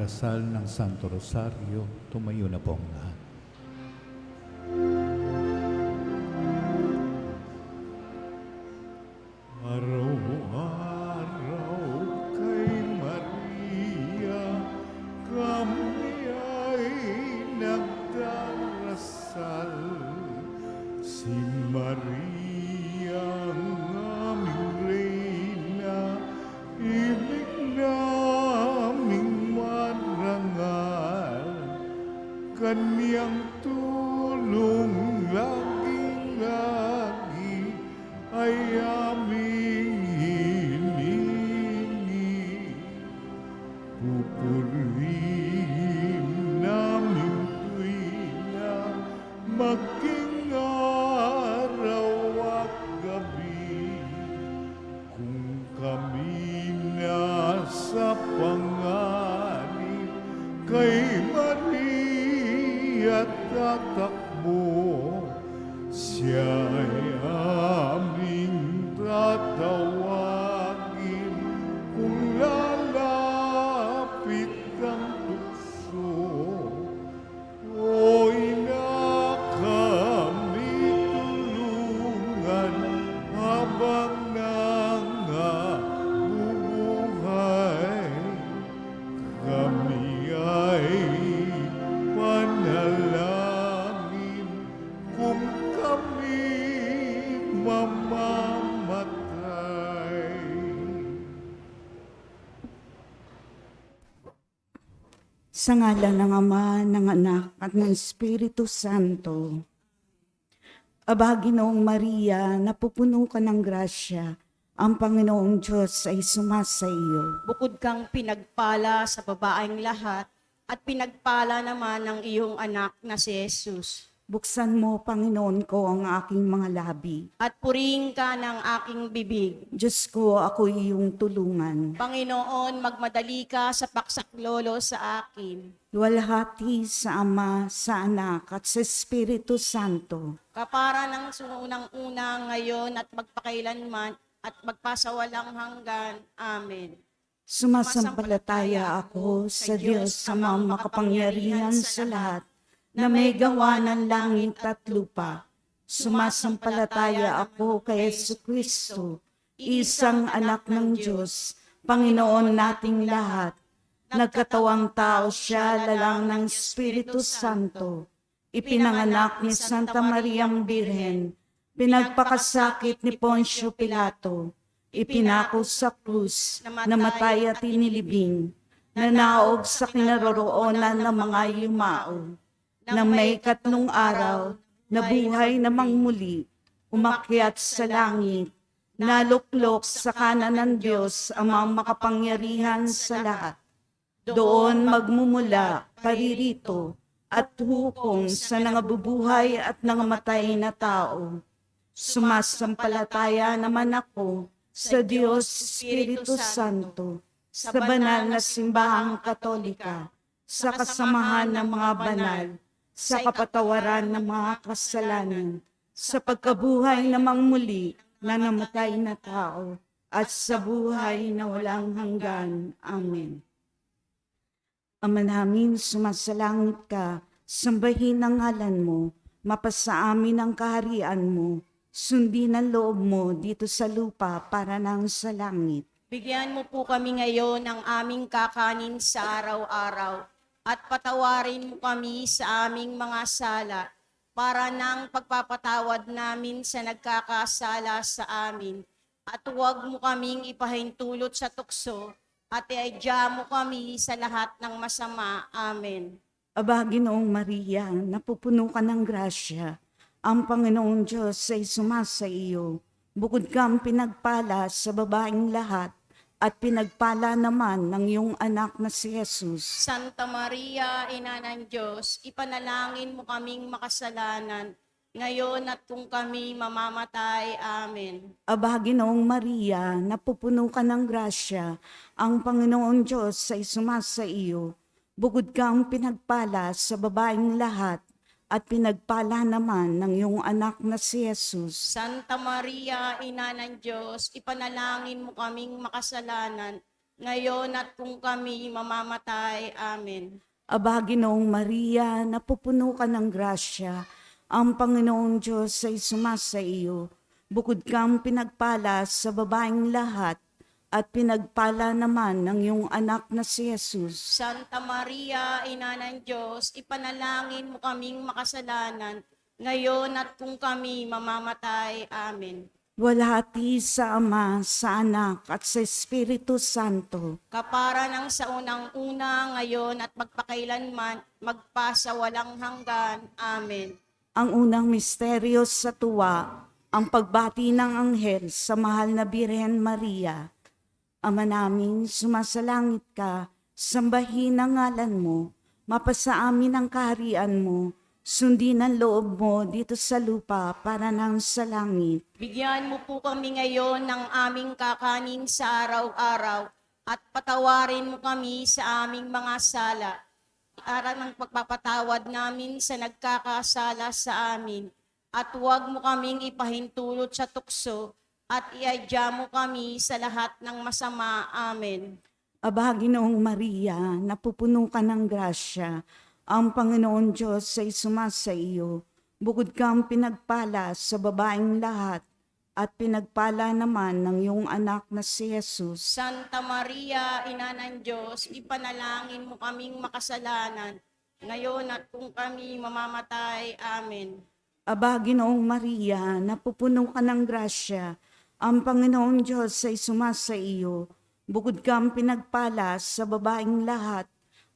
magdarasal ng Santo Rosario. Tumayo na po ang lahat. Araw-araw kay Maria, kami ay nagdarasal. Si Maria ang aming reyna, ibig naming marangal. Kanyang tulong laging-lagi ay aming hiningi. Pupurihin namin tuwina, maging araw at gabi. Kung kami nasa panganib, kay Maria tatakbo. Siya'y aming tatawagin kung lalapit ang tukso. O ina, kami tulungan habang nangabubuhay. Kami ay panalangin kung kami mamamatay. Sa ngalan ng Ama, ng Anak, at ng Espiritu Santo. Aba, Ginoong Maria, napupuno ka ng grasya, ang Panginoong Diyos ay sumasa iyo. Bukod kang pinagpala sa babaeng lahat, at pinagpala naman ng iyong anak na si Jesus. Buksan mo, Panginoon ko, ang aking mga labi. At purihin ka ng aking bibig. Diyos ko, ako iyong tulungan. Panginoon, magmadali ka sa paksaklolo sa akin. Luwalhati sa Ama, sa Anak, at sa Espiritu Santo. Kapara ng sununang-una ngayon at magpakailanman at magpasawalang hanggan. Amen. Sumasampalataya ako sa Diyos sa mga makapangyarihan sa lahat, na may gawa ng langit at lupa. Sumasampalataya ako kay Jesucristo, isang anak ng Diyos, Panginoon nating lahat. Nagkatawang tao siya, lalang ng Espiritu Santo. Ipinanganak ni Santa Mariang Birhen, pinagpakasakit ni Poncio Pilato, ipinako sa krus, namatay at inilibing, nanaog sa kinaroroonan ng mga yumao, na may katlong araw, nabuhay namang muli, umakyat sa langit, naluklok sa kanan ng Diyos ang mga makapangyarihan sa lahat. Doon magmumula, paririto, at hukom sa nangabubuhay at nangamatay na tao. Sumasampalataya naman ako sa Diyos Espiritu Santo, sa banal na simbahang katolika, sa kasamahan ng mga banal, sa kapatawaran ng mga kasalanan, sa pagkabuhay namang muli na namatay na tao, at sa buhay na walang hanggan. Amen. Ama namin, sumasalangit ka, sambahin ang ngalan mo, mapasa amin ang kaharian mo, sundin ang loob mo dito sa lupa para nang sa langit. Bigyan mo po kami ngayon ng aming kakanin sa araw-araw at patawarin mo kami sa aming mga sala para nang pagpapatawad namin sa nagkakasala sa amin. At huwag mo kaming ipahintulot sa tukso at iadya mo kami sa lahat ng masama. Amen. Aba, Ginoong Maria, napupuno ka ng grasya, ang Panginoong Diyos ay sumasa iyo. Bukod kang pinagpala sa babaeng lahat, at pinagpala naman ng iyong anak na si Jesus. Santa Maria, Ina ng Diyos, ipanalangin mo kaming makasalanan, ngayon at kung kami mamamatay. Amen. Aba, Ginoong Maria, napupuno ka ng grasya, ang Panginoong Diyos ay sumasa iyo. Bukod kang pinagpala sa babaeng lahat, at pinagpala naman ng iyong anak na si Jesus. Santa Maria, Ina ng Diyos, ipanalangin mo kaming makasalanan, ngayon at kung kami mamamatay. Amen. Aba, Ginoong Maria, napupuno ka ng grasya, ang Panginoong Diyos ay sumasa iyo. Bukod kang pinagpala sa babaeng lahat, at pinagpala naman ng iyong anak na si Jesus. Santa Maria, Ina ng Diyos, ipanalangin mo kaming makasalanan, ngayon at kung kami mamamatay. Amen. Walhati sa Ama, sa Anak, at sa Espiritu Santo. Kapara ng sa unang-una, ngayon at magpakailanman, magpasawalang hanggan. Amen. Ang unang misteryo sa tuwa, ang pagbati ng anghel sa mahal na Birhen Maria. Ama namin, sumasalangit ka, sambahin ang ngalan mo, mapasa amin ang kaharian mo, sundin ang loob mo dito sa lupa para nang sa langit. Bigyan mo po kami ngayon ng aming kakanin sa araw-araw at patawarin mo kami sa aming mga sala. Para ng pagpapatawad namin sa nagkakasala sa amin. At huwag mo kaming ipahintulot sa tukso at iadya mo kami sa lahat ng masama. Amen. Aba, Ginoong Maria, napupuno ka ng grasya, ang Panginoon Diyos ay sumasa iyo. Bukod kang pinagpala sa babaeng lahat, at pinagpala naman ng iyong anak na si Jesus. Santa Maria, Ina ng Diyos, ipanalangin mo kaming makasalanan, ngayon at kung kami mamamatay. Amen. Aba, Ginoong Maria, napupuno ka ng grasya, ang Panginoong Diyos ay sumasa iyo. Bukod kang pinagpala sa babaeng lahat,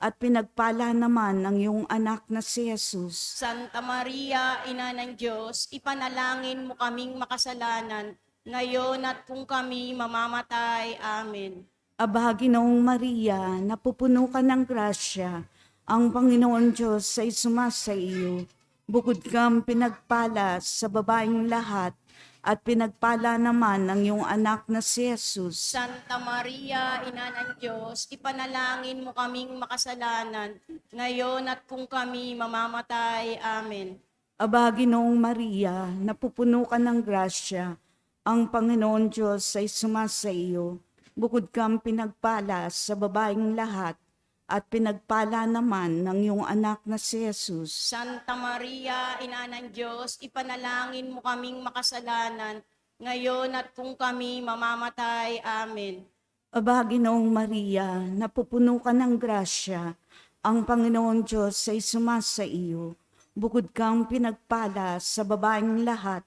at pinagpala naman ng iyong anak na si Jesus. Santa Maria, Ina ng Diyos, ipanalangin mo kaming makasalanan, ngayon at kung kami mamamatay. Amen. Aba, Ginoong Maria, napupuno ka ng grasya, ang Panginoon Diyos ay sumasa iyo. Bukod kang pinagpala sa babaeng lahat, at pinagpala naman ng iyong anak na si Jesus. Santa Maria, Ina ng Diyos, ipanalangin mo kaming makasalanan, ngayon at kung kami mamamatay. Amen. Aba, Ginoong Maria, napupuno ka ng grasya, ang Panginoon Diyos ay sumasa iyo. Bukod kang pinagpala sa babaeng lahat, at pinagpala naman ng iyong anak na si Jesus. Santa Maria, Ina ng Diyos, ipanalangin mo kaming makasalanan, ngayon at kung kami mamamatay. Amen. Aba, Ginoong Maria, napupuno ka ng grasya, ang Panginoon Diyos ay sumasa iyo. Bukod kang pinagpala sa babaeng lahat,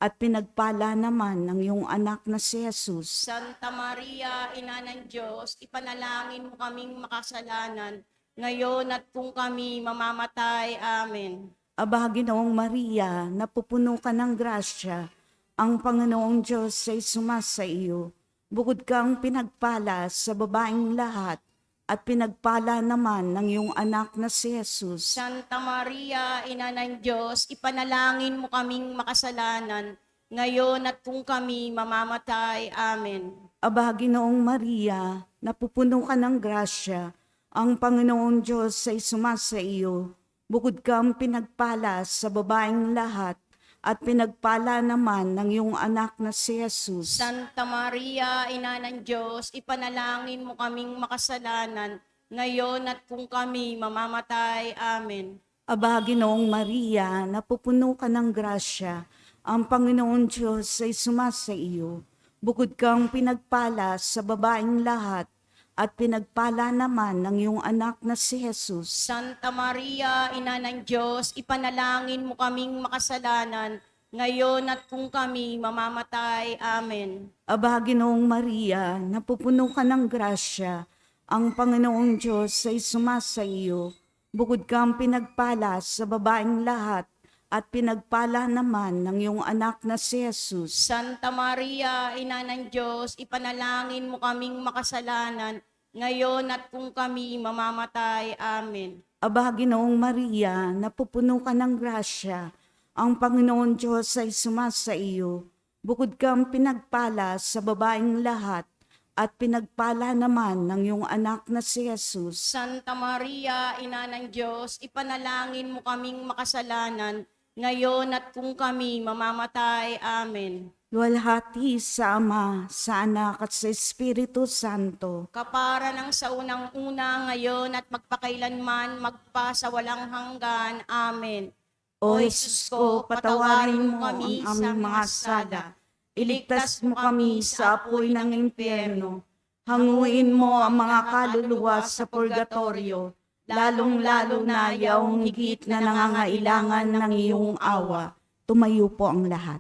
at pinagpala naman ng iyong anak na si Jesus. Santa Maria, Ina ng Diyos, ipanalangin mo kaming makasalanan, ngayon at kung kami mamamatay. Amen. Aba, Ginoong Maria, napupuno ka ng grasya, ang Panginoong Diyos ay sumasa iyo. Bukod kang pinagpala sa babaeng lahat, at pinagpala naman ng iyong anak na si Jesus. Santa Maria, Ina ng Diyos, ipanalangin mo kaming makasalanan, ngayon at kung kami mamamatay. Amen. Aba, Ginoong Maria, napupuno ka ng grasya, ang Panginoong Diyos ay sumasa iyo. Bukod kang pinagpala sa babaeng lahat, at pinagpala naman ng iyong anak na si Jesus. Santa Maria, Ina ng Diyos, ipanalangin mo kaming makasalanan, ngayon at kung kami mamamatay. Amen. Aba, Ginoong Maria, napupuno ka ng grasya, ang Panginoon Diyos ay sumasa iyo. Bukod kang pinagpala sa babaeng lahat, at pinagpala naman ng iyong anak na si Jesus. Santa Maria, Ina ng Diyos, ipanalangin mo kaming makasalanan, ngayon at kung kami mamamatay. Amen. Aba, Ginoong Maria, napupuno ka ng grasya, ang Panginoong Diyos ay sumasa iyo. Bukod kang pinagpala sa babaeng lahat, at pinagpala naman ng iyong anak na si Jesus. Santa Maria, Ina ng Diyos, ipanalangin mo kaming makasalanan, ngayon at kung kami mamamatay. Amen. Aba, Ginoong Maria, napupuno ka ng grasya, ang Panginoon Diyos ay sumasa iyo. Bukod kang pinagpala sa babaeng lahat, at pinagpala naman ng iyong anak na si Jesus. Santa Maria, Ina ng Diyos, ipanalangin mo kaming makasalanan, ngayon at kung kami mamamatay. Amen. luwalhati sa Ama, sa Anak at sa Espiritu Santo. Kapara ng sa unang-una ngayon at magpakailanman, magpa sa walang hanggan. Amen. O Jesus ko, patawarin mo ang aming mga sala. Iligtas mo kami sa apoy ng impyerno. Hanguin mo ang mga kaluluwa sa purgatorio, lalong-lalo na yaong higit na nangangailangan ng iyong awa. Tumayo po ang lahat.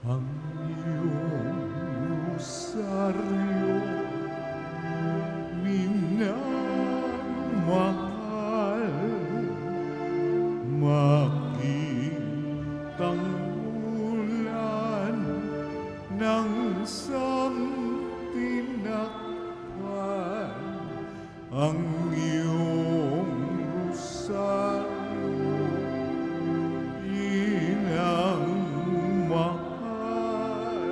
Ang iyong rosaryo, minamahal, makitang ulan ng tinakpan. Ang iyong rosaryo, inang mahal,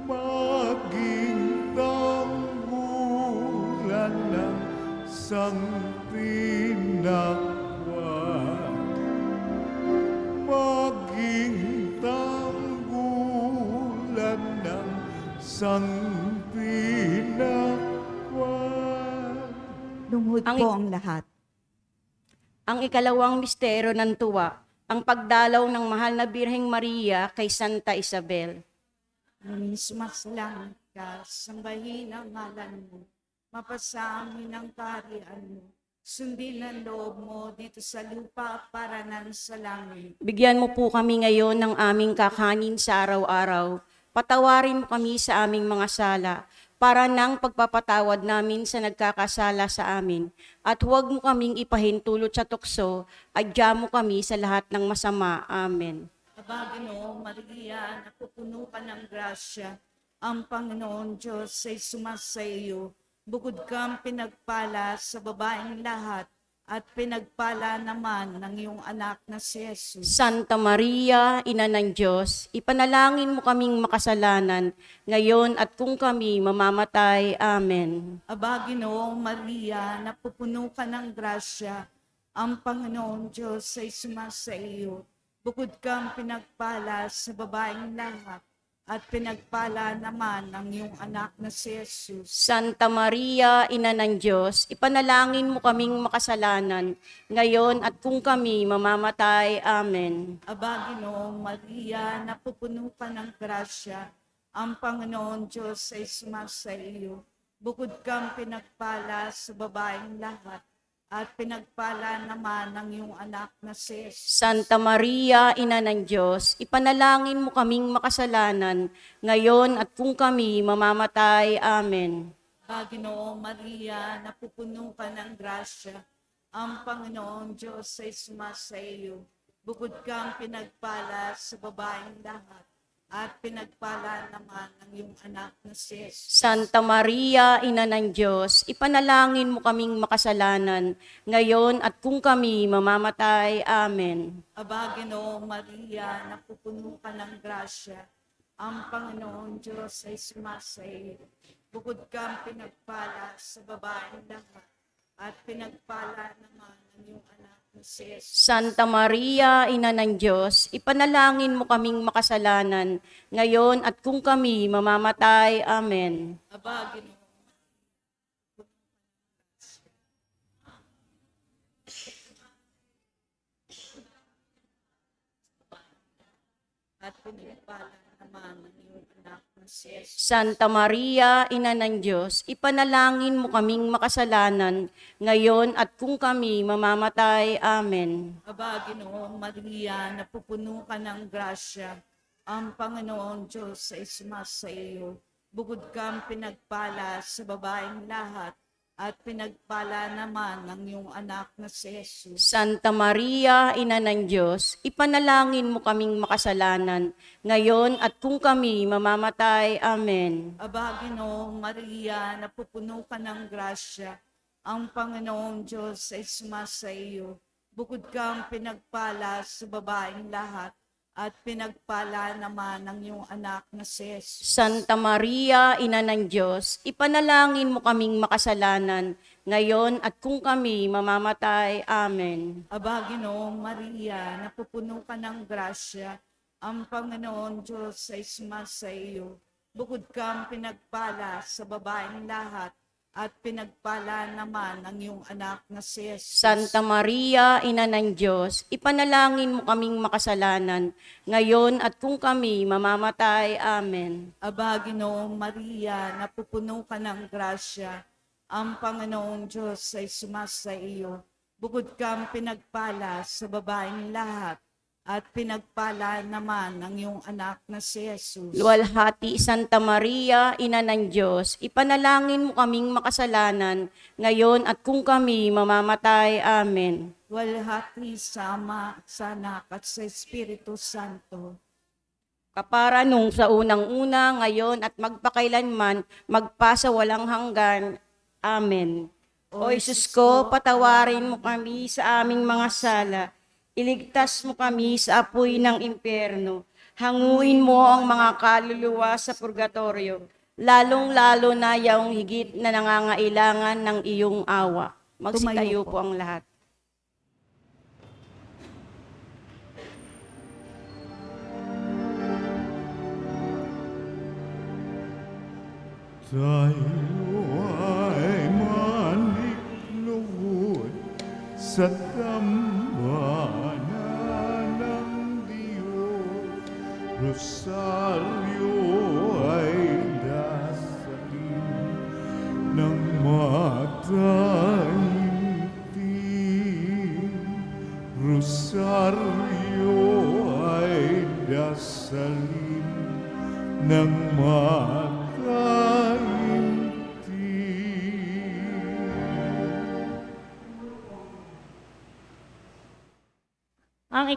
maging tanggulan ng tinakpan, maging tanggulan ng tinakpan. Lumuhod Ang- po ang lahat. Ang ikalawang mistero ng tuwa, ang pagdalaw ng mahal na Birheng Maria kay Santa Isabel. Aming sumasalangit ka, sambahin ang ngalan mo, mapasa amin ang kaharian mo, sundin ang loob mo dito sa lupa para nan sa langit. Bigyan mo po kami ngayon ng aming kakanin sa araw-araw. Patawarin mo kami sa aming mga sala, para nang pagpapatawad namin sa nagkakasala sa amin. At huwag mo kaming ipahintulot sa tukso, adya mo kami sa lahat ng masama. Amen. Aba, Ginoong Maria, napupuno ka ng grasya, ang Panginoon Diyos ay sumasa iyo. Bukod kang pinagpala sa babaeng lahat, at pinagpala naman ng iyong anak na si Jesus. Santa Maria, Ina ng Diyos, ipanalangin mo kaming makasalanan, ngayon at kung kami mamamatay. Amen. Aba, Ginoong Maria, napupuno ka ng grasya, ang Panginoon Diyos ay sumasa iyo. Bukod kang pinagpala sa babaeng lahat, at pinagpala naman ng iyong anak na si Jesus. Santa Maria, Ina ng Diyos, ipanalangin mo kaming makasalanan, ngayon at kung kami mamamatay. Amen. Aba, Ginoong Maria, napupuno ka ng grasya, ang Panginoon Diyos ay sumasa iyo. Bukod kang pinagpala sa babaeng lahat, at pinagpala naman ng iyong anak na si Jesus. Santa Maria, Ina ng Diyos, ipanalangin mo kaming makasalanan, ngayon at kung kami mamamatay. Amen. Aba, Ginoong Maria, napupuno ka ng grasya, ang Panginoon Diyos ay sumasa iyo. Bukod kang pinagpala sa babaeng lahat, at pinagpala naman ng iyong anak na si Jesus. Santa Maria, Ina ng Diyos, ipanalangin mo kaming makasalanan, ngayon at kung kami mamamatay. Amen. Aba, Ginoong Maria, napupuno ka ng grasya, ang Panginoon Diyos ay sumasa iyo. Bukod kang pinagpala sa babaeng lahat, at pinagpala naman ng iyong anak na si Jesus. Santa Maria, Ina ng Diyos, ipanalangin mo kaming makasalanan, ngayon at kung kami mamamatay. Amen. Aba, Ginoong at pinagpala naman ng iyong anak na si Jesus. Santa Maria, Ina ng Diyos, ipanalangin mo kaming makasalanan, ngayon at kung kami mamamatay. Amen. Aba, Ginoong Maria, napupuno ka ng grasya, ang Panginoon Diyos ay sumasa iyo. Bukod kang pinagpala sa babaeng lahat, at pinagpala naman ng iyong anak na si Jesus. Santa Maria, Ina ng Diyos, ipanalangin mo kaming makasalanan, ngayon at kung kami mamamatay. Amen. Aba, Ginoong Maria, napupuno ka ng grasya, ang Panginoon Diyos ay sumasa iyo. Bukod kang pinagpala sa babaeng lahat, at pinagpala naman ng iyong anak na si Jesus. Santa Maria, Ina ng Diyos, ipanalangin mo kaming makasalanan, ngayon at kung kami mamamatay. Amen. Aba, Ginoong Maria, napupuno ka ng grasya, ang Panginoon Diyos ay sumasa iyo. Bukod kang pinagpala sa babaeng lahat, at pinagpala naman ang iyong anak na si Jesus. Santa Maria, Ina ng Diyos, ipanalangin mo kaming makasalanan, ngayon at kung kami mamamatay. Amen. Aba, Ginoong Maria, napupuno ka ng grasya, ang Panginoong Diyos ay sumasa iyo. Bukod kang pinagpala sa babaeng lahat, at pinagpala naman ang iyong anak na si Jesus. Luwalhati, Santa Maria, Ina ng Diyos, ipanalangin mo kaming makasalanan, ngayon at kung kami mamamatay. Amen. Walhati sa Ama, sa Anak, at sa Espiritu Santo. Kapara nung sa unang-una, ngayon at magpakailanman, magpasa walang hanggan. Amen. O Isus ko, patawarin mo kami sa aming mga sala. Iligtas mo kami sa apoy ng impyerno. Hanguin mo ang mga kaluluwa sa purgatorio, lalong-lalo na yaong higit na nangangailangan ng iyong awa. Magsitayo Tumayo po. po ang lahat. Tayo ay manikluhod sa dambana ng Diyos. Rosaryo ay dasalin ng mataimtim. Rosaryo ay dasalin ng mataimtim. Ang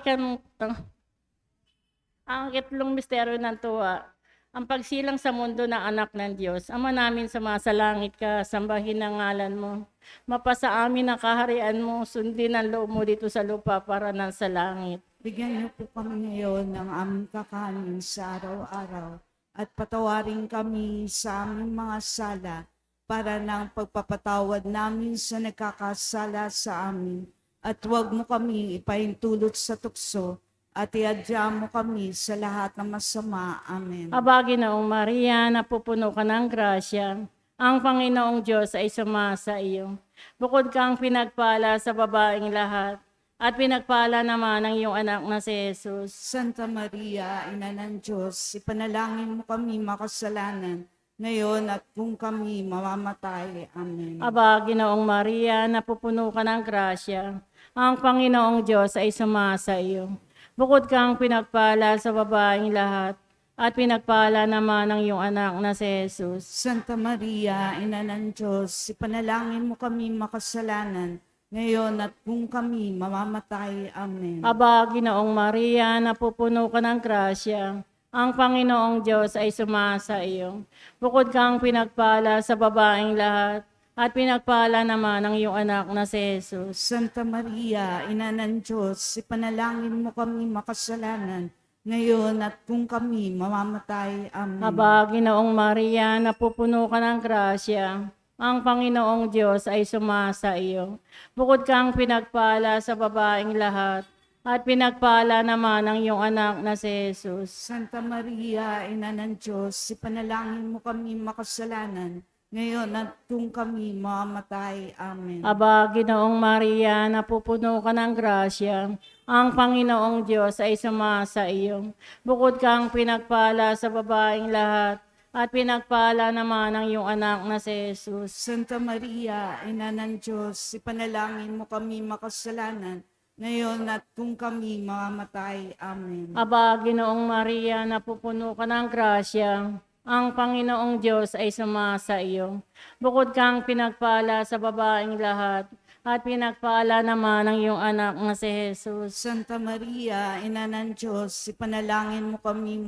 ikatlong misteryo ng tuwa, ang pagsilang sa mundo ng anak ng Diyos. Ama namin sumasalangit ka, sambahin ang ngalan mo. Mapasa amin ang kaharian mo, sundin ang loob mo dito sa lupa para nang sa langit. Bigyan niyo po kami ngayon ng aming kakanin sa araw-araw, at patawarin kami sa aming mga sala, para ng pagpapatawad namin sa nagkakasala sa amin. At huwag mo kami ipahintulot sa tukso, at iadya mo kami sa lahat ng masama. Amen. Aba, Ginoong Maria, napupuno ka ng grasya. Ang Panginoong Diyos ay sumasa iyo. Bukod kang pinagpala sa babaeng lahat, at pinagpala naman ang iyong anak na si Jesus. Santa Maria, Ina ng Diyos, ipanalangin mo kami makasalanan, ngayon at kung kami mamamatay. Amen. Aba, Ginoong Maria, napupuno ka ng grasya. Ang Panginoong Diyos ay sumasa iyo. Bukod kang pinagpala sa babaeng lahat, at pinagpala naman ang iyong anak na si Jesus. Santa Maria, Ina ng Diyos, ipanalangin mo kami makasalanan, ngayon at kung kami mamamatay. Amen. Aba, Ginoong Maria, napupuno ka ng grasya. Ang Panginoong Diyos ay sumasa iyo. Bukod kang pinagpala sa babaeng lahat, at pinagpala naman ang iyong anak na si Jesus. Santa Maria, Ina ng Diyos, ipanalangin mo kami makasalanan, ngayon at kung kami mamamatay. Amen. Aba, Ginoong Maria, napupuno ka ng grasya. Ang Panginoong Diyos ay sumasa iyo. Bukod kang pinagpala sa babaeng lahat, at pinagpala naman ang iyong anak na si Jesus. Santa Maria, Ina ng Diyos, ipanalangin mo kami makasalanan, ngayon at kung kami mamamatay. Amen. Aba, Ginoong Maria, napupuno ka ng grasya. Ang Panginoong Diyos ay sumasa iyo. Bukod kang pinagpala sa babaeng lahat, at pinagpala naman ang iyong anak na si Jesus. Santa Maria, Ina ng Diyos, ipanalangin mo kami makasalanan, ngayon at kung kami mamamatay. Amen. Aba, Ginoong Maria, napupuno ka ng grasya. Ang Panginoong Diyos ay sumasa iyo. Bukod kang pinagpala sa babaeng lahat, at pinagpala naman ang iyong anak na si Jesus. Santa Maria, Ina ng Diyos, ipanalangin mo kami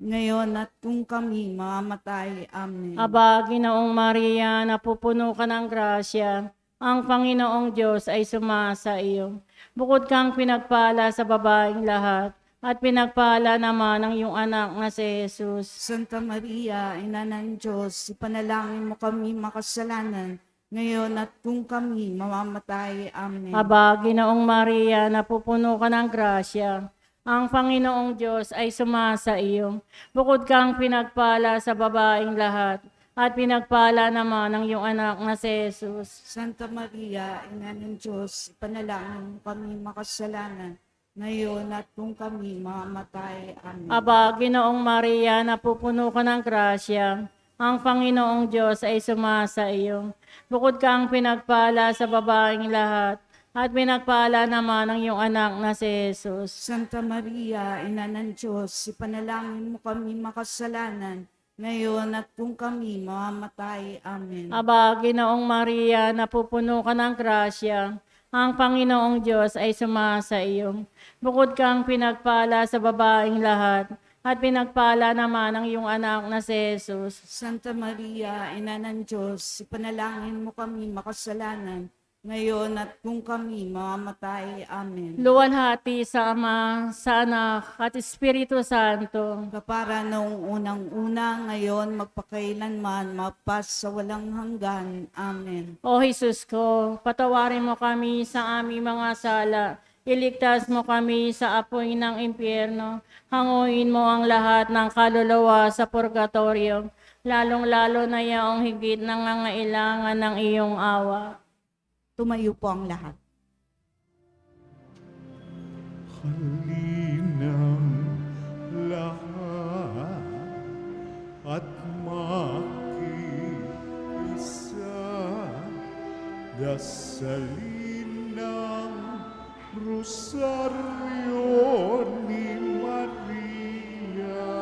ngayon at kung kami mamamatay. Amen. Aba, Ginoong Maria, napupuno ka ng grasya. Ang Panginoong Diyos ay sumasa iyo. Bukod kang pinagpala sa babaeng lahat, at pinagpala naman ng iyong anak na si Jesus. Santa Maria, Ina ng Diyos, ipanalangin mo kami makasalanan, ngayon at kung kami mamamatay. Amen. Aba, Ginoong Maria, napupuno ka ng grasya. Ang Panginoong Diyos ay sumasa iyo. Bukod kang pinagpala sa babaeng lahat, at pinagpala naman ng iyong anak na si Jesus. Santa Maria, Ina ng Diyos, ipanalangin mo kami makasalanan, ngayon at kung kami mamamatay. Amen. Aba, Ginoong Maria, napupuno ka ng grasya. Ang Panginoong Diyos ay sumasa iyo. Bukod kang pinagpala sa babaeng lahat, at pinagpala naman ng iyong anak na si Jesus. Santa Maria, Ina ng Diyos, ipanalangin mo kami makasalanan, ngayon at kung kami mamamatay. Amen. Aba, Ginoong Maria, napupuno ka ng grasya. Ang Panginoong Diyos ay sumasa iyo. Bukod kang pinagpala sa babaeng lahat, at pinagpala naman ang iyong anak na si Jesus. Santa Maria, Ina ng Diyos, ipanalangin mo kami makasalanan, ngayon at kung kami mamamatay. Amen. Luwalhati sa Ama, sa Anak, at Espiritu Santo. Kapara noong unang-una, ngayon, magpakailanman, mapas sa walang hanggan. Amen. O Jesus ko, patawarin mo kami sa aming mga sala. Iligtas mo kami sa apoy ng impyerno. Hanguin mo ang lahat ng kaluluwa sa purgatorio, lalong-lalo na yaong higit nangangailangan ng iyong awa. Tumayo po ang lahat. Halinang lahat at makiisa, dasalin ng rosaryo ni Maria,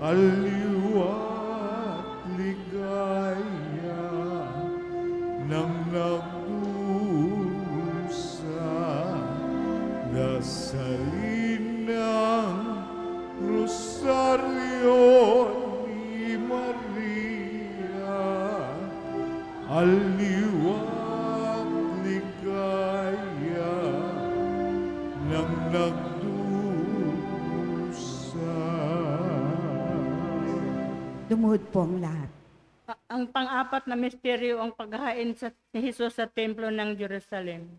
aliwat ligaya ng nagdurusa, dasalin ng rosaryo ni Maria, aliwat ligaya ng nagdurusa. Lumuhod po ang lahat. Ang pang-apat na misteryo ang paghahain ni Jesus sa templo ng Jerusalem.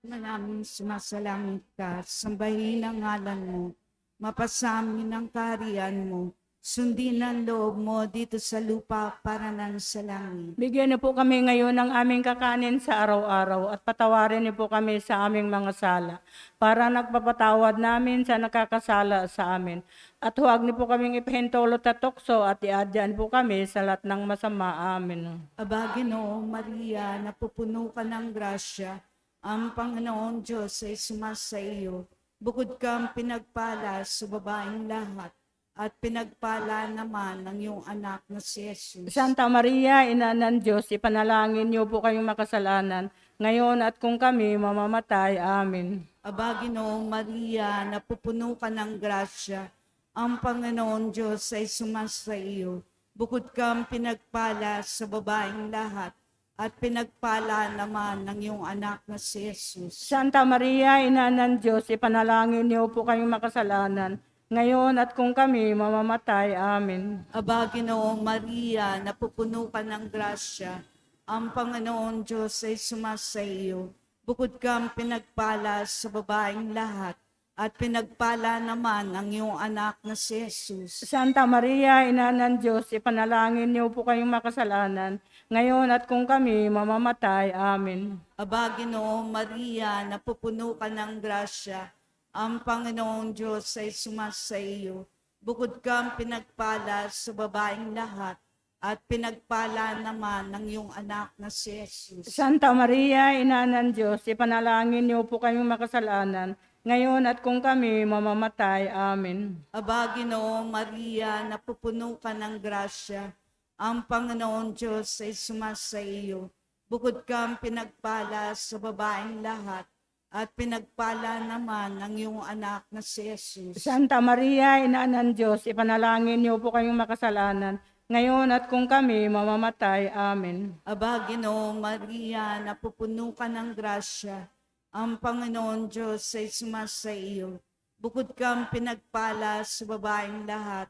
Maraming sumasalangit ka, sambahin ang ngalan mo, mapasamin ang kaharian mo, sundin ang loob mo dito sa lupa para nang sa langit. Bigyan niyo po kami ngayon ng aming kakanin sa araw-araw at patawarin niyo po kami sa aming mga sala para nagpapatawad namin sa nakakasala sa amin. At huwag niyo po kaming ipahintulot at tukso at iadyan po kami sa lahat ng masama. Amen. Aba, Ginoong Maria, napupuno ka ng grasya, ang Panginoon Diyos ay sumasa iyo. Bukod kang pinagpala sa babaeng lahat, at pinagpala naman ng iyong anak na si Jesus. Santa Maria, Ina ng Diyos, ipanalangin niyo po kayong makasalanan, ngayon at kung kami mamamatay. Amen. Aba, Ginoong Maria, napupuno ka ng grasya, ang Panginoon Diyos ay sumasa iyo. Bukod kang pinagpala sa babaeng lahat, at pinagpala naman ng iyong anak na si Jesus. Santa Maria, Ina ng Diyos, ipanalangin niyo po kayong makasalanan, ngayon at kung kami mamamatay. Amen. Aba, Ginoong Maria, napupuno ka ng grasya, ang Panginoon Diyos ay sumasa iyo. Bukod kang pinagpala sa babaeng lahat, at pinagpala naman ang iyong anak na si Jesus. Santa Maria, Ina ng Diyos, ipanalangin niyo po kayong makasalanan, ngayon at kung kami mamamatay. Amen. Aba, Ginoong Maria, napupuno ka ng grasya, ang Panginoong Diyos ay sumasa iyo. Bukod kang pinagpala sa babaeng lahat, at pinagpala naman ng iyong anak na si Jesus. Santa Maria, Ina ng Diyos, ipanalangin niyo po kayong makasalanan, ngayon at kung kami mamamatay. Amen. Aba, Ginoong Maria, napupuno ka ng grasya, ang Panginoon Diyos ay sumasa iyo. Bukod kang pinagpala sa babaeng lahat, at pinagpala naman ng iyong anak na si Jesus. Santa Maria, Ina ng Diyos, ipanalangin niyo po kayong makasalanan, ngayon at kung kami mamamatay. Amen. Aba, Ginoong Maria, napupuno ka ng grasya, ang Panginoon Diyos ay sumasa iyo. Bukod kang pinagpala sa babaeng lahat,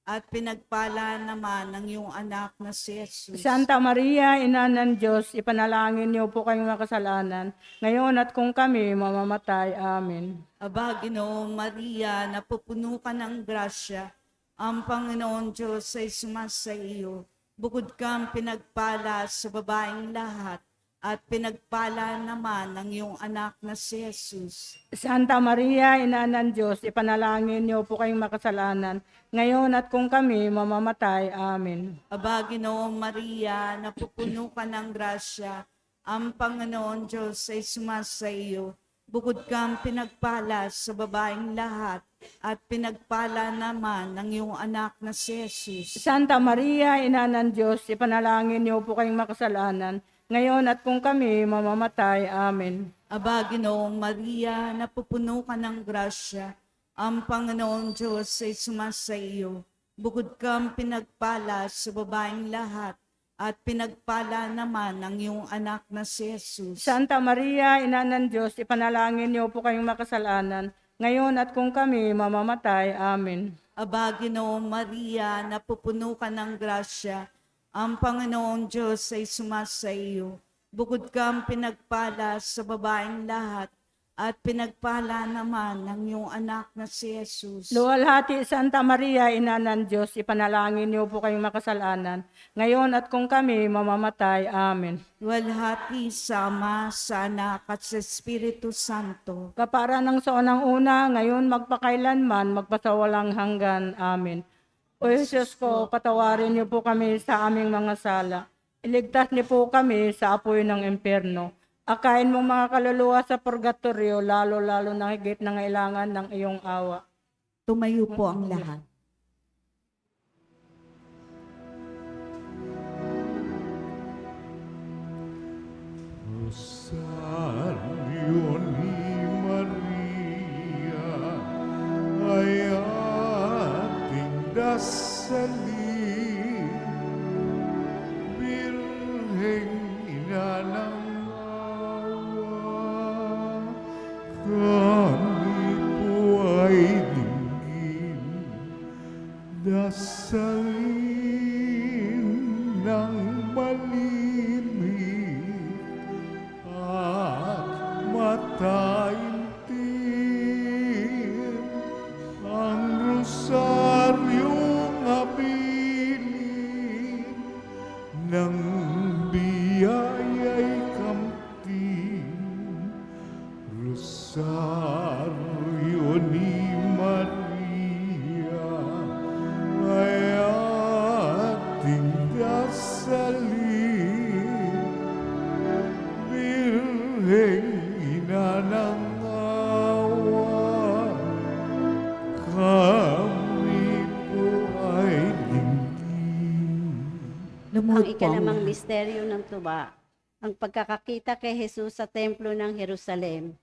at pinagpala naman ng iyong anak na si Jesus. Santa Maria, Ina ng Diyos, ipanalangin niyo po kayong makasalanan, ngayon at kung kami mamamatay. Amen. Aba, Ginoong Maria, napupuno ka ng grasya, ang Panginoon Diyos ay sumasa iyo. Bukod kang pinagpala sa babaeng lahat, at pinagpala naman ng iyong anak na si Jesus. Santa Maria, Ina ng Diyos, ipanalangin niyo po kayong makasalanan, ngayon at kung kami mamamatay. Amen. Aba, Ginoong Maria, napupuno ka ng grasya, ang Panginoon Diyos ay sumasa iyo. Bukod kang pinagpala sa babaeng lahat, at pinagpala naman ng iyong anak na si Jesus. Santa Maria, Ina ng Diyos, ipanalangin niyo po kayong makasalanan, ngayon at kung kami mamamatay. Amen. Aba, Ginoong Maria, napupuno ka ng grasya, ang Panginoong Diyos ay sumasa iyo. Bukod kang pinagpala sa babaeng lahat, at pinagpala naman ng iyong anak na si Jesus. Santa Maria, Ina ng Diyos, ipanalangin niyo po kayong makasalanan, ngayon at kung kami mamamatay. Amen. Aba, Ginoong Maria, napupuno ka ng grasya, ang Panginoong Diyos ay sumasa iyo. Bukod kang pinagpala sa babaeng lahat, at pinagpala naman ng iyong anak na si Jesus. Luwalhati, Santa Maria, Ina ng Diyos, ipanalangin niyo po kayong makasalanan, ngayon at kung kami mamamatay. Amen. Luwalhati sa Ama, sa Anak, at sa Espiritu Santo. Kapara ng sa unang-una, ngayon magpakailanman, magpasawalang hanggan. Amen. O Jesus ko, patawarin niyo po kami sa aming mga sala. Iligtas niyo po kami sa apoy ng impyerno. Akain mong mga kaluluwa sa purgatorio, lalo-lalo na higit na ngailangan ng iyong awa. Tumayo po ang lahat. Rosario ni Maria, ay ating dasalin. Birheng ina ng awa, kami po ay dinggin. Dasalin ng malimit at mataimtim, ang rosaryong habilin ng biyaya'y kamtin. Rosaryo ni Maria, ay ating dasalin. Birheng ina ng awa, kami po ay dinggin. Ang Lumuhod po ang ikalimang lahat. misteryo ng tuba, ang pagkakakita kay Jesus sa templo ng Jerusalem.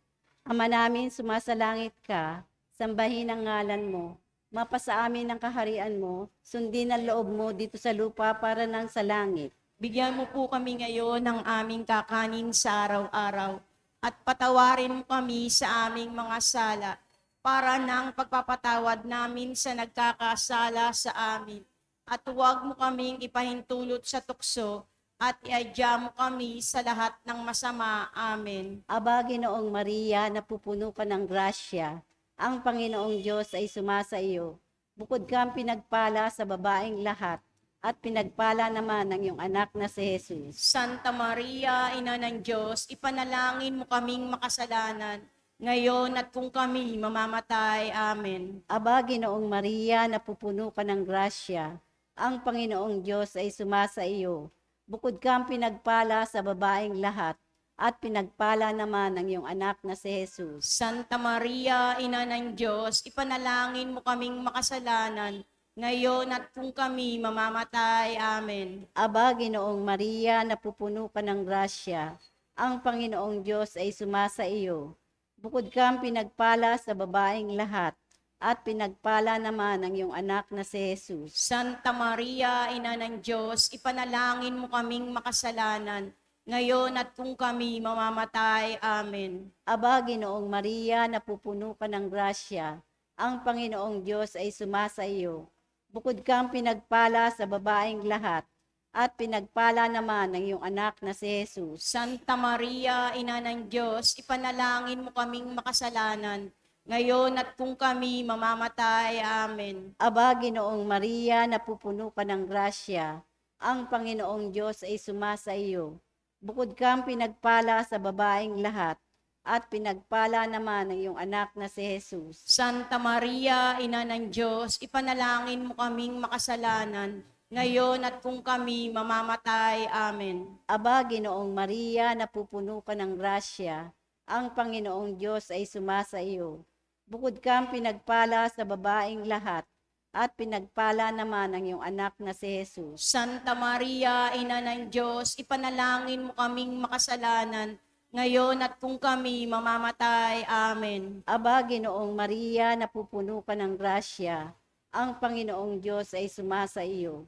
Ama namin, sumasalangit ka, sambahin ang ngalan mo, mapasa amin ang kaharian mo, sundin ang loob mo dito sa lupa para nang sa langit. Bigyan mo po kami ngayon ng aming kakanin sa araw-araw at patawarin mo kami sa aming mga sala para ng pagpapatawad namin sa nagkakasala sa amin. At huwag mo kaming ipahintulot sa tukso at iadya mo kami sa lahat ng masama. Amen. Aba, Ginoong Maria, napupuno ka ng grasya, ang Panginoong Diyos ay sumasa iyo. Bukod kang pinagpala sa babaeng lahat, at pinagpala naman ng iyong anak na si Jesus. Santa Maria, Ina ng Diyos, ipanalangin mo kaming makasalanan, ngayon at kung kami mamamatay. Amen. Aba, Ginoong Maria, napupuno ka ng grasya, ang Panginoong Diyos ay sumasa iyo. Bukod kang pinagpala sa babaeng lahat, at pinagpala naman ng iyong anak na si Jesus. Santa Maria, Ina ng Diyos, ipanalangin mo kaming makasalanan, ngayon at kung kami mamamatay. Amen. Aba, Ginoong Maria, napupuno ka ng grasya, ang Panginoong Diyos ay sumasa iyo. Bukod kang pinagpala sa babaeng lahat, at pinagpala naman ang iyong anak na si Jesus. Santa Maria, Ina ng Diyos, ipanalangin mo kaming makasalanan, ngayon at kung kami mamamatay. Amen. Aba, Ginoong Maria, napupuno ka ng grasya, ang Panginoong Diyos ay sumasa iyo. Bukod kang pinagpala sa babaeng lahat, at pinagpala naman ng iyong anak na si Jesus. Santa Maria, Ina ng Diyos, ipanalangin mo kaming makasalanan, ngayon at kung kami mamamatay. Amen. Aba, Ginoong Maria, napupuno ka ng grasya, ang Panginoong Diyos ay sumasa iyo. Bukod kang pinagpala sa babaeng lahat, at pinagpala naman ng iyong anak na si Jesus. Santa Maria, Ina ng Diyos, ipanalangin mo kaming makasalanan, ngayon at kung kami mamamatay. Amen. Aba, Ginoong Maria, napupuno ka ng grasya, ang Panginoong Diyos ay sumasa iyo. Bukod kang pinagpala sa babaeng lahat, at pinagpala naman ang iyong anak na si Jesus. Santa Maria, Ina ng Diyos, ipanalangin mo kaming makasalanan, ngayon at kung kami mamamatay. Amen. Aba, Ginoong Maria, napupuno ka ng grasya, ang Panginoong Diyos ay sumasa iyo.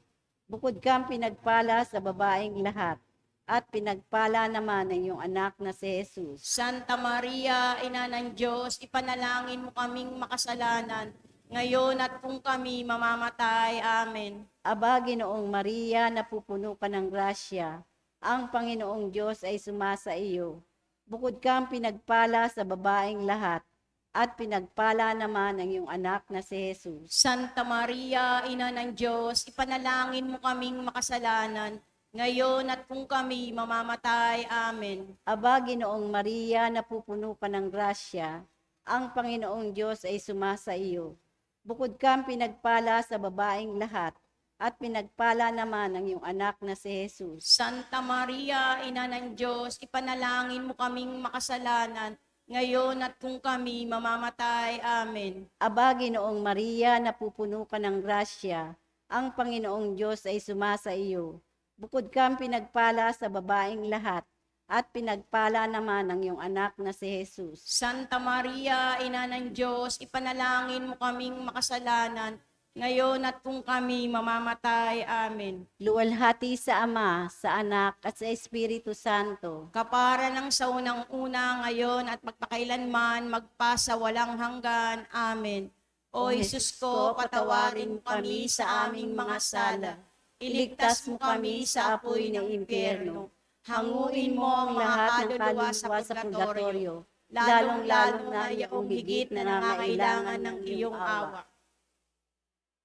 Bukod kang pinagpala sa babaeng lahat, at pinagpala naman ang iyong anak na si Jesus. Santa Maria, Ina ng Diyos, ipanalangin mo kaming makasalanan, ngayon at kung kami mamamatay. Amen. Aba, Ginoong Maria, napupuno ka ng grasya, ang Panginoong Diyos ay sumasa iyo. Bukod kang pinagpala sa babaeng lahat, at pinagpala naman ang iyong anak na si Jesus. Santa Maria, Ina ng Diyos, ipanalangin mo kaming makasalanan, ngayon at kung kami mamamatay. Amen. Aba, Ginoong Maria, napupuno ka ng grasya, ang Panginoong Diyos ay sumasa iyo. Bukod kang pinagpala sa babaeng lahat, at pinagpala naman ang iyong anak na si Jesus. Santa Maria, Ina ng Diyos, ipanalangin mo kaming makasalanan, ngayon at kung kami mamamatay. Amen. Aba, Ginoong Maria, napupuno ka ng grasya, ang Panginoong Diyos ay sumasa iyo. Bukod kang pinagpala sa babaeng lahat, at pinagpala naman ang iyong anak na si Jesus. Santa Maria, Ina ng Diyos, ipanalangin mo kaming makasalanan, ngayon at kung kami mamamatay. Amen. Luwalhati sa Ama, sa Anak, at sa Espiritu Santo. Kapara ng sa unang-una, ngayon at magpakailanman, magpasa walang hanggan. Amen. O Jesus ko, patawarin mo kami sa aming mga sala. Iligtas mo kami sa apoy ng impyerno. Hanguin mo ang lahat ng kaluluwa sa purgatorio, lalong-lalo na yaong higit na nangangailangan ng iyong awa.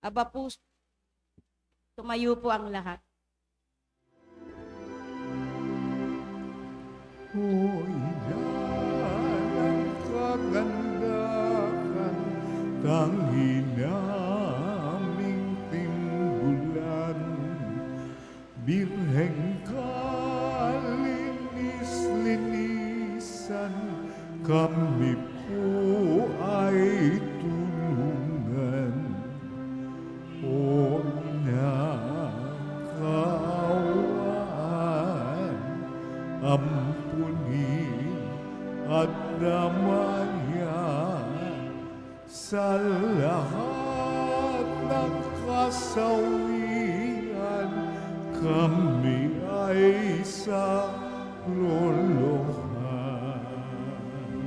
Aba po, tumayo po ang lahat. Hoy ng kagandahan, tanging naming timbulan, Birheng kalinis-linisan, kami po ay tulungan. O nakawan, ampunin at damayan sa lahat ng kasawian, kami ay sa lolohan.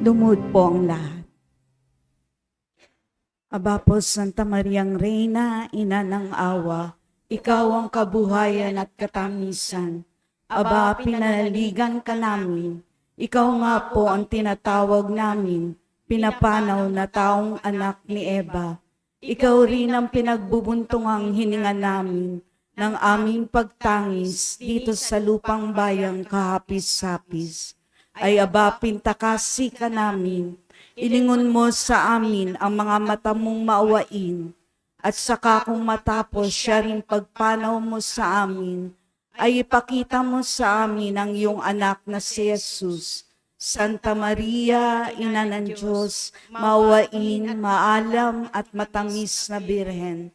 Lumuhod po ang lahat. Aba po, Santa Mariang Reyna, Ina ng Awa, Ikaw ang kabuhayan at katamisan. Aba, pinaligan ka namin. Ikaw nga po ang tinatawag namin, pinapanaw na taong anak ni Eva. Ikaw rin ang pinagbubuntungang hininga namin ng aming pagtangis dito sa lupang bayang kahapis-hapis. Ay aba, pintakasi ka namin. Ilingon mo sa amin ang mga mata mong maawain, at saka kung matapos siya rin pagpanaw mo sa amin, ay ipakita mo sa amin ang iyong anak na si Jesus. Santa Maria, Ina ng Diyos, maawain, maalam at matamis na Birhen,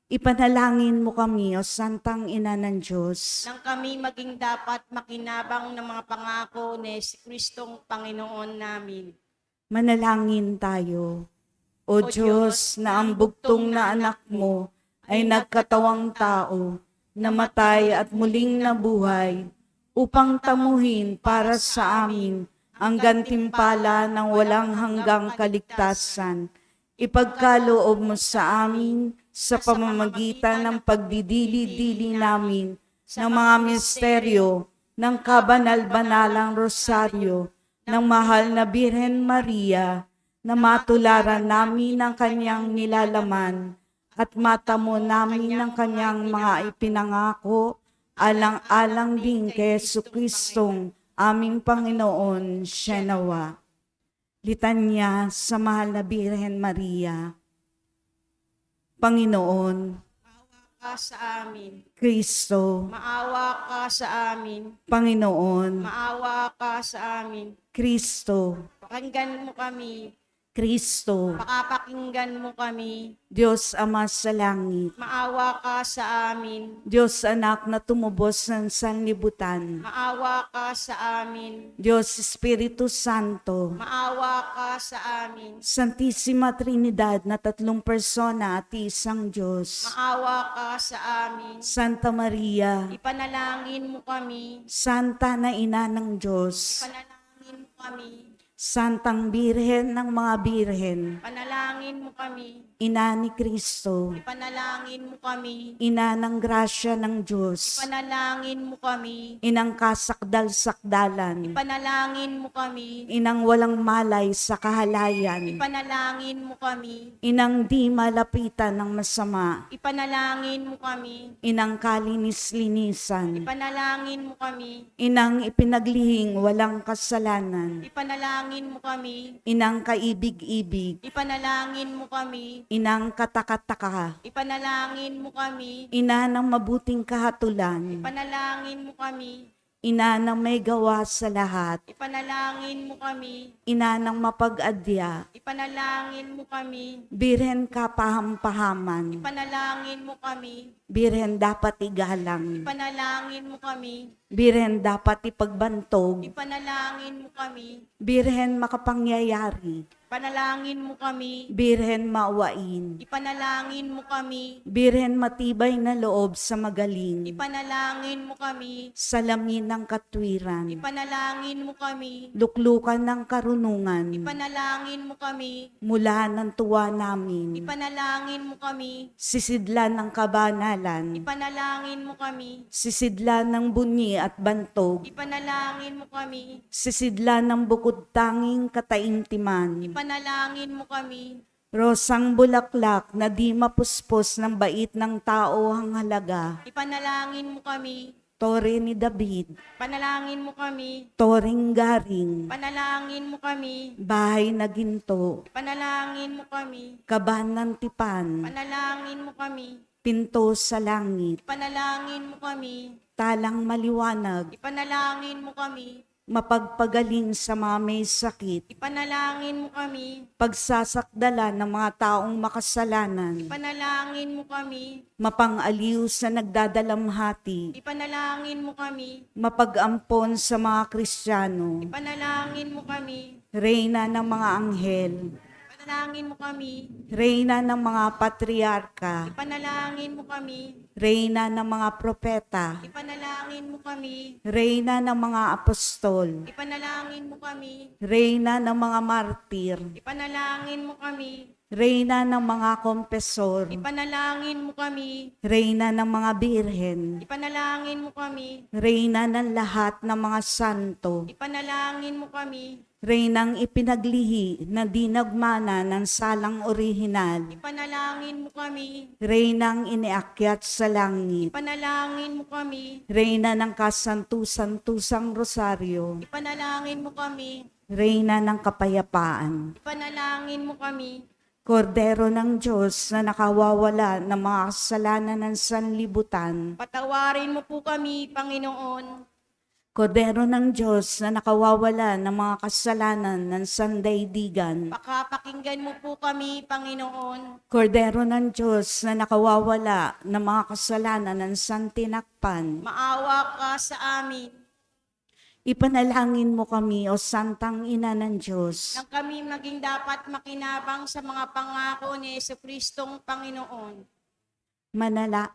ipanalangin mo kami, o Santang Ina ng Diyos, Nang kami maging dapat makinabang ng mga pangako ni Kristong Panginoon namin. manalangin tayo. O Diyos, na ang bugtong na anak mo ay nagkatawang tao, namatay at muling nabuhay, upang tamuhin para sa amin ang gantimpala ng walang hanggang kaligtasan. ipagkaloob mo sa amin sa pamamagitan ng pagdidili-dili namin ng mga misteryo ng kabanal-banalang rosaryo ng mahal na Birhen Maria, na matularan namin ang kanyang nilalaman at matamo namin ang kanyang mga ipinangako, alang-alang din kay Jesucristong aming Panginoon, siya nawa. Litanya sa mahal na Birhen Maria. Panginoon, Ka sa amin. Kristo, Maawa ka sa amin. Panginoon, Maawa ka sa amin. Kristo, Pakinggan mo kami. Kristo, Pakapakinggan mo kami. Diyos Ama sa langit, Maawa ka sa amin. Diyos Anak na tumubos ng sanlibutan, Maawa ka sa amin. Diyos Espiritu Santo, Maawa ka sa amin. Santisima Trinidad na tatlong persona at isang Diyos, Maawa ka sa amin. Santa Maria, Ipanalangin mo kami. Santa na Ina ng Diyos, Panalangin mo kami. Santang Birhen ng mga Birhen, Panalangin mo kami. Ina ni Kristo, Ipanalangin mo kami. Ina ng grasya ng Diyos, Ipanalangin mo kami. Inang kasakdal-sakdalan, Ipanalangin mo kami. Inang walang malay sa kahalayan, Ipanalangin mo kami. Inang di malapitan ng masama, Ipanalangin mo kami. Inang kalinis-linisan, Ipanalangin mo kami. Inang ipinaglihing walang kasalanan, Ipanalangin mo kami. Inang kaibig-ibig, Ipanalangin mo kami. Inang katakataka, Ipanalangin mo kami. Ina ng mabuting kahatulan, Ipanalangin mo kami. Ina ng may gawa sa lahat, Ipanalangin mo kami. Ina ng mapag-adya, Ipanalangin mo kami. Birhen kapaham-pahaman, Ipanalangin mo kami. Birhen dapat igalang, Ipanalangin mo kami. Birhen dapat ipagbantog, Ipanalangin mo kami. Birhen makapangyayari, Panalangin mo kami. Birhen maawain, Ipanalangin mo kami. Birhen matibay na loob sa magaling, Ipanalangin mo kami. salamin ng katwiran, Ipanalangin mo kami. luklukan ng karunungan, Ipanalangin mo kami. mula ng tuwa namin, Ipanalangin mo kami. sisidlan ng kabanalan, Ipanalangin mo kami. sisidlan ng bunyi at bantog, Ipanalangin mo kami. sisidlan ng bukod tanging kataimtiman, Ipanalangin mo kami. rosang bulaklak na di mapuspos ng bait ng tao ang halaga, Ipanalangin mo kami. tore ni David, Panalangin mo kami. toring garing, Panalangin mo kami. bahay na ginto, Panalangin mo kami. kaban ng tipan, Panalangin mo kami. pinto sa langit, Ipanalangin mo kami. talang maliwanag, Ipanalangin mo kami. mapagpagaling sa mga may sakit, Ipanalangin mo kami. pagsasakdala ng mga taong makasalanan, Ipanalangin mo kami. mapangaliw sa nagdadalamhati, Ipanalangin mo kami. mapag-ampon sa mga Kristiyano, Ipanalangin mo kami. Reyna ng mga anghel, Ipanalangin mo kami. Reyna ng mga patriarka, Ipanalangin mo kami. Reyna ng mga propeta, Ipanalangin mo kami. Reyna ng mga apostol, Ipanalangin mo kami. Reyna ng mga martir, Ipanalangin mo kami. Reyna ng mga kompesor, Ipanalangin mo kami. Reyna ng mga birhen, Ipanalangin mo kami. Reyna ng lahat ng mga santo, Ipanalangin mo kami. Reynang ipinaglihi na di nagmana ng salang orihinal, Ipanalangin mo kami. Reynang iniakyat sa langit, Ipanalangin mo kami. Reyna ng kasantu-santusang rosaryo, Ipanalangin mo kami. Reyna ng kapayapaan, Ipanalangin mo kami. Kordero ng Diyos na nakawawala ng mga kasalanan ng sanlibutan, Patawarin mo po kami, Panginoon. Kordero ng Diyos na nakawawala ng mga kasalanan ng sandaigdigan, Pakapakinggan mo po kami, Panginoon. Kordero ng Diyos na nakawawala ng mga kasalanan ng santinakpan, Maawa ka sa amin. ipanalangin mo kami o Santang Ina ng Diyos, Nang kami maging dapat makinabang sa mga pangako ni Jesucristong Panginoon.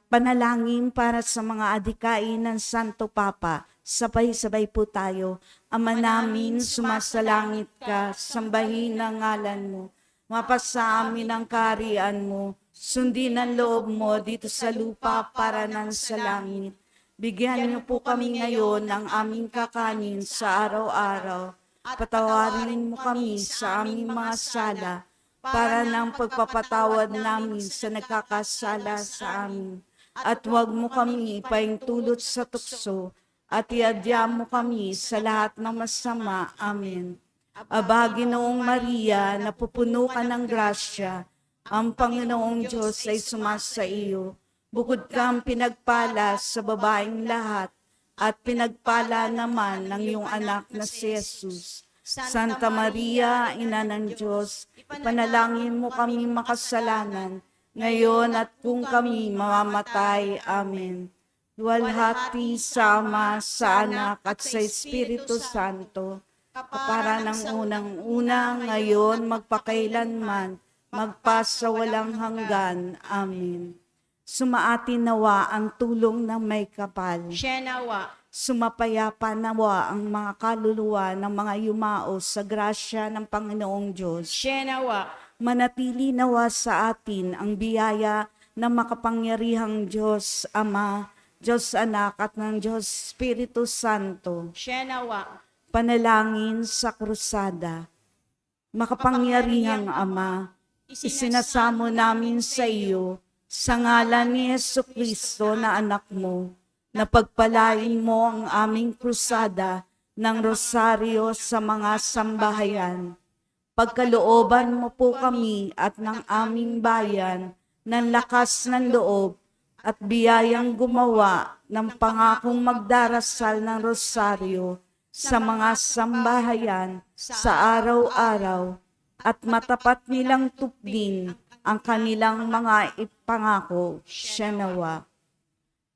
panalangin para sa mga adikain ng Santo Papa. Sabay-sabay po tayo. Ama namin, sumasalangit ka, sambahin ang ngalan mo. mapasa amin ang kaharian mo, sundin ang loob mo dito sa lupa para nang sa langit. Bigyan niyo po kami ngayon ng aming kakanin sa araw-araw. Patawarin mo kami sa aming mga sala para ng pagpapatawad namin sa nagkakasala sa amin. At huwag mo kami ipaintulot sa tukso at iadya mo kami sa lahat ng masama. Amen. Aba, Ginoong Maria, napupuno ka ng grasya, ang Panginoong Diyos ay sumasa iyo. Bukod kang pinagpala sa babaeng lahat, at pinagpala naman ng iyong anak na si Jesus. Santa Maria, Ina ng Diyos, ipanalangin mo kami makasalanan, ngayon at kung kami mamamatay. Amen. Luwalhati sa Ama, sa Anak, at sa Espiritu Santo, kapara ng unang-una, ngayon, magpakailanman, magpasawalang hanggan. Amen. Sumaatin nawa ang tulong ng may kapal. Siya nawa. Sumapayapa nawa ang mga kaluluwa ng mga yumao sa grasya ng Panginoong Diyos. Siya nawa. Manatili nawa sa atin ang biyaya ng makapangyarihang Diyos Ama, Diyos Anak at ng Diyos Espiritu Santo. Siya nawa. Panalangin sa krusada. Makapangyarihang Ama, isinasamo namin sa iyo sa ngalan ni Jesucristo na anak mo, na pagpalain mo ang aming krusada ng rosaryo sa mga sambahayan. Pagkalooban mo po kami at ng aming bayan ng lakas ng loob at biyayang gumawa ng pangakong magdarasal ng rosaryo sa mga sambahayan sa araw-araw at matapat nilang tupdin ang kanilang mga ipangako. Siya nawa.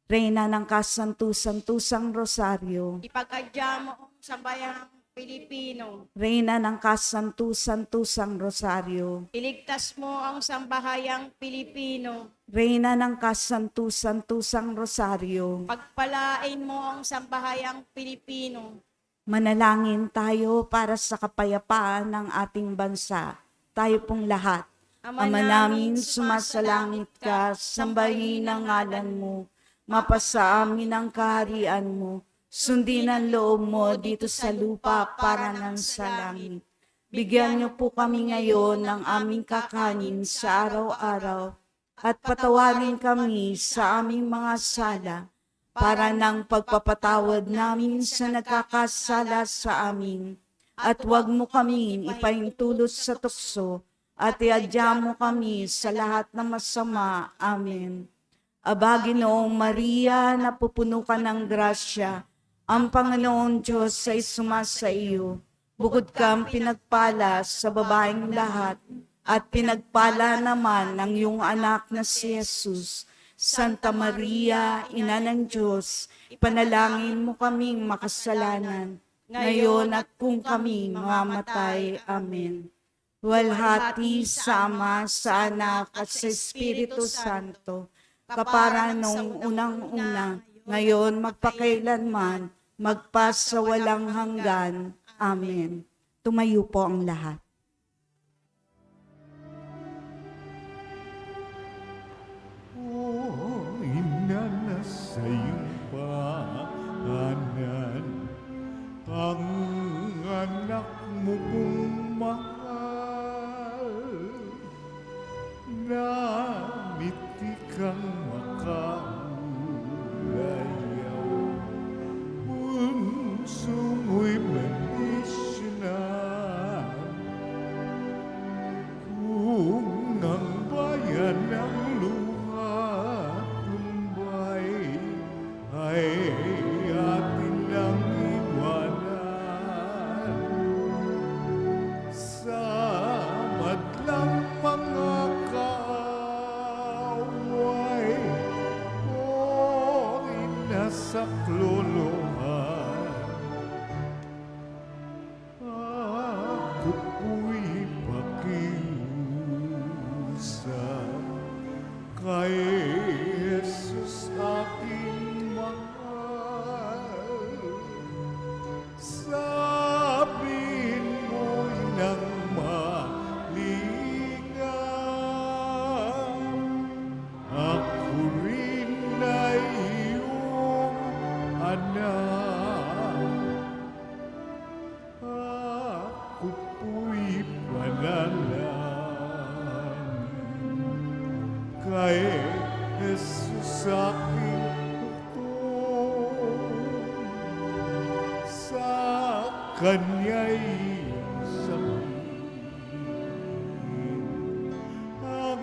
Reyna ng kasantu-santusang rosaryo, Ipag-adya mo ang sambayang Pilipino. Reyna ng kasantu-santusang rosaryo, Iligtas mo ang sambahayang Pilipino. Reyna ng kasantu-santusang rosaryo, Pagpalain mo ang sambahayang Pilipino. manalangin tayo para sa kapayapaan ng ating bansa. Tayo pong lahat. Ama namin, sumasalangit ka, sambahin ang ngalan mo, mapasa amin ang kaharian mo, sundin ang loob mo dito sa lupa para nang sa langit. Bigyan niyo po kami ngayon ng aming kakanin sa araw-araw, at patawarin kami sa aming mga sala, para ng pagpapatawad namin sa nagkakasala sa amin. At huwag mo kaming ipaintulot sa tukso, at iadya mo kami sa lahat ng masama. Amen. Aba, Ginoong Maria, napupuno ka ng grasya, ang Panginoong Diyos ay sumasa iyo. Bukod kang pinagpala sa babaeng lahat, at pinagpala naman ng iyong anak na si Jesus. Santa Maria, Ina ng Diyos, ipanalangin mo kaming makasalanan, ngayon at kung kami mamamatay. Amen. Luwalhati sa Ama, sa Anak, at sa Espiritu Santo, kapara nung unang-una, ngayon magpakailanman, magpasawalang hanggan. Amen. Tumayo po ang lahat. O ina na sa iyong paanan, ang anak mo kong mahal, namiti kang makulayaw, punso mo'y manis na. Kung ang bayan ng luha tumbay ay atin lang iwanan, sa madlang mga kaaway o inasaklolohan, ako po'y pakiusap kay Jesus aking mahal. Sabihin mo'y nang malinaw, kay Jesus aking tugtong, sa Kanya'y sabihin ang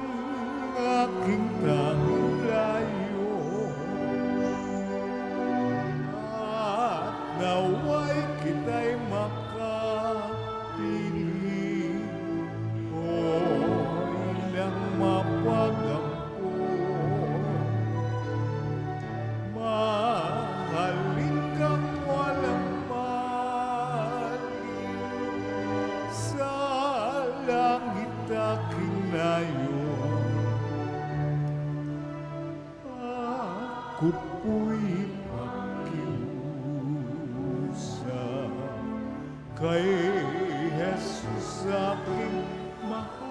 aking tanging layo, at naway kita'y makapiling o ilang mapagampo. Mahalin kang walang mali, sa langit aking layon. Ako po'y pakiusap kay Jesus aking mahal.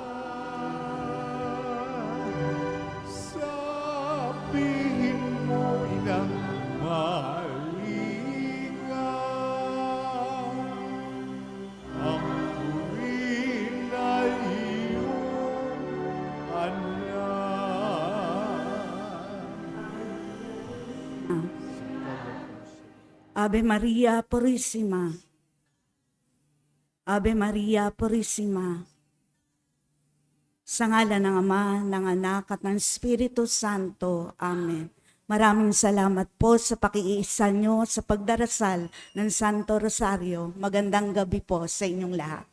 Sabihin mo inang malingaw, ako rin ay iyong anak. Ave Maria Purísima. Ave Maria Purísima. Sa ngalan ng Ama, ng Anak at ng Espiritu Santo. Amen. Maraming salamat po sa pakiisa nyo sa pagdarasal ng Santo Rosario. Magandang gabi po sa inyong lahat.